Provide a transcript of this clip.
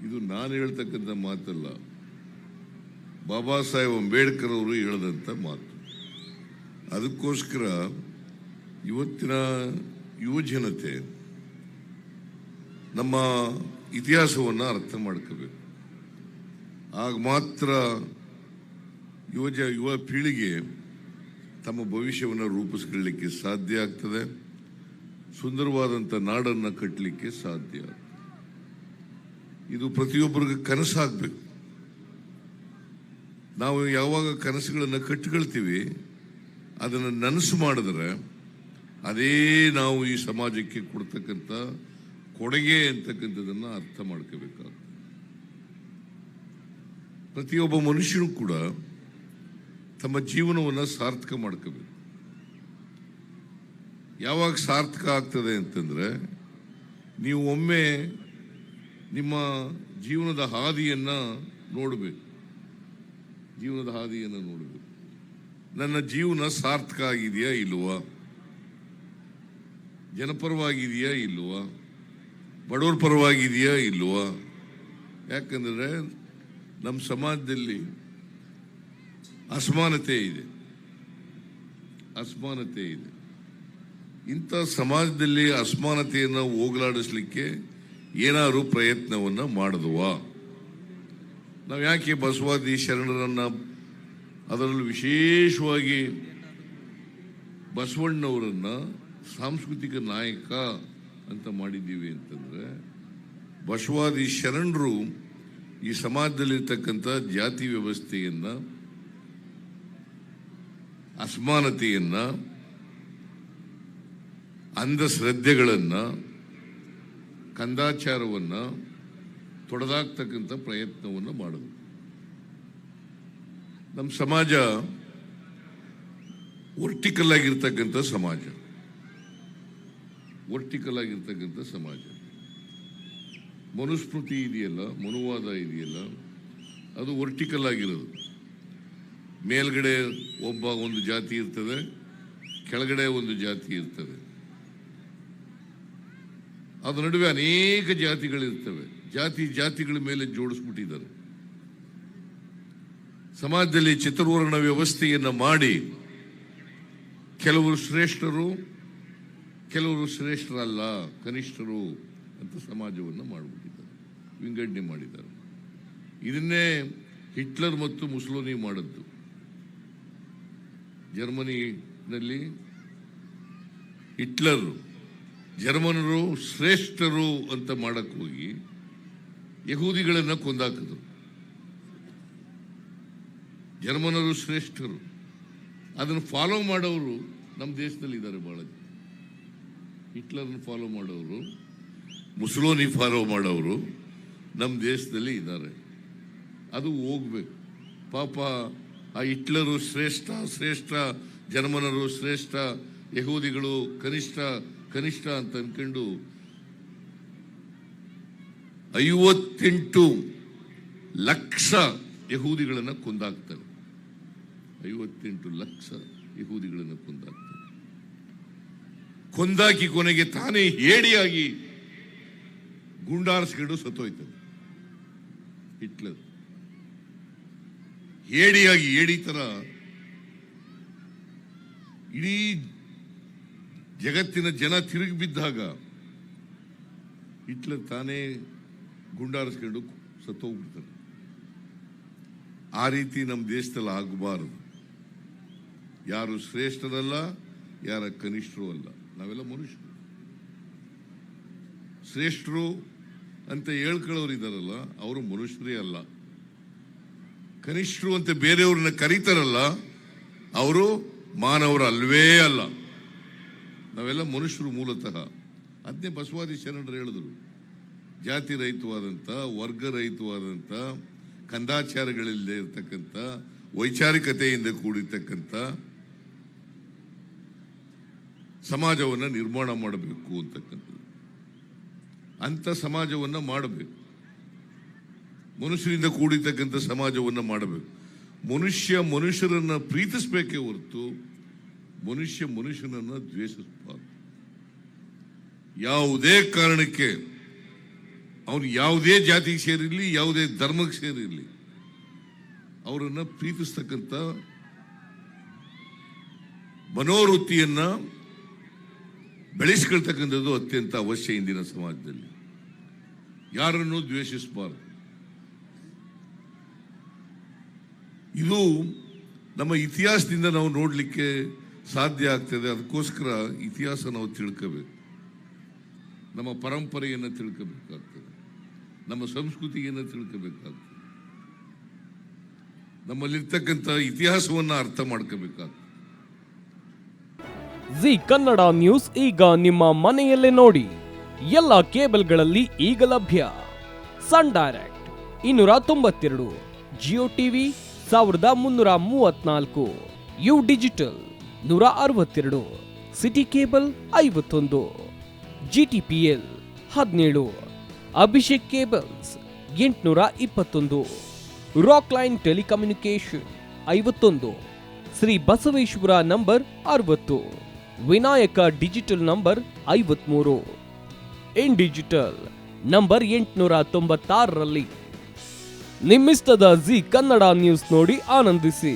ಇದು ನಾನು ಹೇಳ್ತಕ್ಕಂಥ ಮಾತಲ್ಲ, ಬಾಬಾ ಸಾಹೇಬ್ ಅಂಬೇಡ್ಕರ್ ಅವರು ಹೇಳಿದಂಥ ಮಾತು. ಅದಕ್ಕೋಸ್ಕರ ಇವತ್ತಿನ ಯುವಜನತೆ ನಮ್ಮ ಇತಿಹಾಸವನ್ನು ಅರ್ಥ ಮಾಡ್ಕೋಬೇಕು. ಆಗ ಮಾತ್ರ ಯುವ ಪೀಳಿಗೆ ತಮ್ಮ ಭವಿಷ್ಯವನ್ನು ರೂಪಿಸ್ಕೊಳ್ಳಲಿಕ್ಕೆ ಸಾಧ್ಯ ಆಗ್ತದೆ, ಸುಂದರವಾದಂಥ ನಾಡನ್ನು ಕಟ್ಟಲಿಕ್ಕೆ ಸಾಧ್ಯ. ಇದು ಪ್ರತಿಯೊಬ್ಬರಿಗೆ ಕನಸಾಗಬೇಕು. ನಾವು ಯಾವಾಗ ಕನಸುಗಳನ್ನು ಕಟ್ಟಿಕೊಳ್ತೀವಿ, ಅದನ್ನು ನನಸು ಮಾಡಿದ್ರೆ ಅದೇ ನಾವು ಈ ಸಮಾಜಕ್ಕೆ ಕೊಡ್ತಕ್ಕಂಥ ಕೊಡುಗೆ ಅಂತಕ್ಕಂಥದ್ದನ್ನು ಅರ್ಥ ಮಾಡ್ಕೋಬೇಕಾಗ್ತದೆ. ಪ್ರತಿಯೊಬ್ಬ ಮನುಷ್ಯನೂ ಕೂಡ ತಮ್ಮ ಜೀವನವನ್ನು ಸಾರ್ಥಕ ಮಾಡ್ಕೋಬೇಕು. ಯಾವಾಗ ಸಾರ್ಥಕ ಆಗ್ತದೆ ಅಂತಂದ್ರೆ, ನೀವು ಒಮ್ಮೆ ನಿಮ್ಮ ಜೀವನದ ಹಾದಿಯನ್ನು ನೋಡಬೇಕು. ನನ್ನ ಜೀವನ ಸಾರ್ಥಕ ಆಗಿದೆಯಾ ಇಲ್ವಾ, ಜನಪರವಾಗಿದೆಯಾ ಇಲ್ವಾ, ಬಡವರ ಪರವಾಗಿದೆಯಾ ಇಲ್ವಾ? ಯಾಕಂದ್ರೆ ನಮ್ಮ ಸಮಾಜದಲ್ಲಿ ಅಸಮಾನತೆ ಇದೆ. ಇಂಥ ಸಮಾಜದಲ್ಲಿ ಅಸಮಾನತೆಯನ್ನು ಹೋಗಲಾಡಿಸ್ಲಿಕ್ಕೆ ಏನಾದರೂ ಪ್ರಯತ್ನವನ್ನು ಮಾಡಿದ್ವಾ? ನಾವು ಯಾಕೆ ಬಸವಾದಿ ಶರಣರನ್ನ, ಅದರಲ್ಲೂ ವಿಶೇಷವಾಗಿ ಬಸವಣ್ಣವರನ್ನ ಸಾಂಸ್ಕೃತಿಕ ನಾಯಕ ಅಂತ ಮಾಡಿದ್ದೀವಿ ಅಂತಂದ್ರೆ, ಬಸವಾದಿ ಶರಣರು ಈ ಸಮಾಜದಲ್ಲಿರ್ತಕ್ಕಂಥ ಜಾತಿ ವ್ಯವಸ್ಥೆಯನ್ನ, ಅಸಮಾನತೆಯನ್ನ, ಅಂಧಶ್ರದ್ಧೆಗಳನ್ನ, ಕಂದಾಚಾರವನ್ನ ತೊಡೆದಾಕ್ತಕ್ಕಂಥ ಪ್ರಯತ್ನವನ್ನು ಮಾಡೋದು. ನಮ್ಮ ಸಮಾಜ ವರ್ಟಿಕಲ್ ಆಗಿರ್ತಕ್ಕಂಥ ಸಮಾಜ. ಮನುಸ್ಮೃತಿ ಇದೆಯಲ್ಲ, ಮನುವಾದ ಇದೆಯಲ್ಲ, ಅದು ವರ್ಟಿಕಲ್ ಆಗಿರೋದು. ಮೇಲ್ಗಡೆ ಒಂದು ಜಾತಿ ಇರ್ತದೆ, ಕೆಳಗಡೆ ಒಂದು ಜಾತಿ ಇರ್ತದೆ. ಅದ್ರ ನಡುವೆ ಅನೇಕ ಜಾತಿಗಳಿರ್ತವೆ. ಜಾತಿಗಳ ಮೇಲೆ ಜೋಡಿಸ್ಬಿಟ್ಟಿದ್ದಾರೆ. ಸಮಾಜದಲ್ಲಿ ಚತುರ್ವರ್ಣ ವ್ಯವಸ್ಥೆಯನ್ನು ಮಾಡಿ ಕೆಲವರು ಶ್ರೇಷ್ಠರು, ಕೆಲವರು ಶ್ರೇಷ್ಠರಲ್ಲ, ಕನಿಷ್ಠರು ಅಂತ ಸಮಾಜವನ್ನು ಮಾಡಿಬಿಟ್ಟಿದ್ದಾರೆ, ವಿಂಗಡಣೆ ಮಾಡಿದ್ದಾರೆ. ಇದನ್ನೇ ಹಿಟ್ಲರ್ ಮತ್ತು ಮುಸೋಲಿನಿ ಮಾಡಿದ್ದು. ಜರ್ಮನಿನಲ್ಲಿ ಹಿಟ್ಲರ್ ಜರ್ಮನರು ಶ್ರೇಷ್ಠರು ಅಂತ ಮಾಡಕ್ ಹೋಗಿ ಯಹೂದಿಗಳನ್ನ ಕೊಂದಾಕಿದ್ರು. ಜರ್ಮನರು ಶ್ರೇಷ್ಠರು, ಅದನ್ನು ಫಾಲೋ ಮಾಡೋರು ನಮ್ಮ ದೇಶದಲ್ಲಿ ಇದ್ದಾರೆ ಬಹಳ. ಹಿಟ್ಲರ್ನ ಫಾಲೋ ಮಾಡೋರು, ಮುಸೋಲಿನಿ ಫಾಲೋ ಮಾಡೋರು ನಮ್ಮ ದೇಶದಲ್ಲಿ ಇದ್ದಾರೆ. ಅದು ಹೋಗ್ಬೇಕು. ಪಾಪ ಆ ಹಿಟ್ಲರು ಶ್ರೇಷ್ಠ, ಜರ್ಮನರು ಶ್ರೇಷ್ಠ, ಯಹೂದಿಗಳು ಕನಿಷ್ಠ ಅಂತ ಅನ್ಕೊಂಡು 58 ಲಕ್ಷ ಯಹೂದಿಗಳನ್ನ ಕೊಂದಾಕ್ತಾರೆ. 58 ಲಕ್ಷ ಯಹೂದಿಗಳನ್ನ ಕೊಂದಾಕಿ ಕೊನೆಗೆ ತಾನೇ ಹೇಡಿಯಾಗಿ ಗುಂಡಾರಿಸ್ಕೊಂಡು ಸತ್ತೋಯ್ತದೆ. ಹಿಟ್ಲರ್ ಹೇಡಿ ತರ ಇಡೀ ಜಗತ್ತಿನ ಜನ ತಿರುಗಿ ಬಿದ್ದಾಗ ಹಿಟ್ಲರ್ ತಾನೇ ಗುಂಡಾರಿಸ್ಕೊಂಡು ಸತ್ತೋಗ್ಬಿಡ್ತಾರೆ. ಆ ರೀತಿ ನಮ್ಮ ದೇಶದಲ್ಲಿ ಆಗಬಾರದು. ಯಾರು ಶ್ರೇಷ್ಠರಲ್ಲ, ಯಾರ ಕನಿಷ್ಠರು ಅಲ್ಲ, ನಾವೆಲ್ಲ ಮನುಷ್ಯರು. ಶ್ರೇಷ್ಠರು ಅಂತ ಹೇಳ್ಕೊಳ್ಳೋರು ಇದಾರಲ್ಲ, ಅವರು ಮನುಷ್ಯರೇ ಅಲ್ಲ. ಕನಿಷ್ಠರು ಅಂತ ಬೇರೆಯವ್ರನ್ನ ಕರೀತಾರಲ್ಲ, ಅವರು ಮಾನವರು ಅಲ್ವೇ ಅಲ್ಲ. ನಾವೆಲ್ಲ ಮನುಷ್ಯರು ಮೂಲತಃ. ಅದನ್ನೇ ಬಸವಾದಿ ಶರಣರು ಹೇಳಿದ್ರು. ಜಾತಿ ರಹಿತವಾದಂಥ, ವರ್ಗ ರಹಿತವಾದಂಥ, ಕಂದಾಚಾರಗಳಿಲ್ಲದೆ ಇರತಕ್ಕಂಥ, ವೈಚಾರಿಕತೆಯಿಂದ ಕೂಡಿರ್ತಕ್ಕಂಥ ಸಮಾಜವನ್ನು ನಿರ್ಮಾಣ ಮಾಡಬೇಕು ಅಂತಕ್ಕಂಥದ್ದು. ಅಂಥ ಸಮಾಜವನ್ನು ಮಾಡಬೇಕು. ಮನುಷ್ಯರಿಂದ ಕೂಡಿರ್ತಕ್ಕಂಥ ಸಮಾಜವನ್ನು ಮಾಡಬೇಕು. ಮನುಷ್ಯರನ್ನ ಪ್ರೀತಿಸಬೇಕೇ ಹೊರತು ಮನುಷ್ಯನನ್ನ ದ್ವೇಷಿಸಬಾರದು. ಯಾವುದೇ ಕಾರಣಕ್ಕೆ ಅವನು ಯಾವುದೇ ಜಾತಿಗೆ ಸೇರಿರಲಿ, ಯಾವುದೇ ಧರ್ಮಕ್ಕೆ ಸೇರಿರಲಿ, ಅವರನ್ನು ಪ್ರೀತಿಸ್ತಕ್ಕಂಥ ಮನೋವೃತ್ತಿಯನ್ನ ಬೆಳೆಸ್ಕೊಳ್ತಕ್ಕಂಥದ್ದು ಅತ್ಯಂತ ಅವಶ್ಯ ಇಂದಿನ ಸಮಾಜದಲ್ಲಿ. ಯಾರನ್ನು ದ್ವೇಷಿಸಬಾರದು. ಇದು ನಮ್ಮ ಇತಿಹಾಸದಿಂದ ನಾವು ನೋಡಲಿಕ್ಕೆ ಸಾಧ್ಯ ಆಗ್ತದೆ. ಅದಕ್ಕೋಸ್ಕರ ಇತಿಹಾಸ ನಾವು ತಿಳ್ಕೋಬೇಕು, ನಮ್ಮ ಪರಂಪರೆಯನ್ನು ತಿಳ್ಕೋಬೇಕಾಗ್ತದೆ, ನಮ್ಮ ಸಂಸ್ಕೃತಿಯನ್ನು ತಿಳ್ಕೋಬೇಕಾಗ್ತದೆ, ನಮ್ಮಲ್ಲಿರ್ತಕ್ಕಂಥ ಇತಿಹಾಸವನ್ನು ಅರ್ಥ ಮಾಡ್ಕೋಬೇಕಾಗ್ತದೆ. ಜಿ ಕನ್ನಡ ನ್ಯೂಸ್ ಈಗ ನಿಮ್ಮ ಮನೆಯಲ್ಲೇ ನೋಡಿ. ಎಲ್ಲ ಕೇಬಲ್ಗಳಲ್ಲಿ ಈಗ ಲಭ್ಯ. Sun Direct 292, Jio TV 1334, U digital 162, City cable 51, GTPL 17, Abhishek cables 821, rock line telecommunication 51, Shri Basaveshwara number 60, Vinayaka digital number 53, in digital number 896ರಲ್ಲಿ. ನಿಮ್ಮಿಸ್ತದ ಜಿ ಕನ್ನಡ ನ್ಯೂಸ್ ನೋಡಿ ಆನಂದಿಸಿ.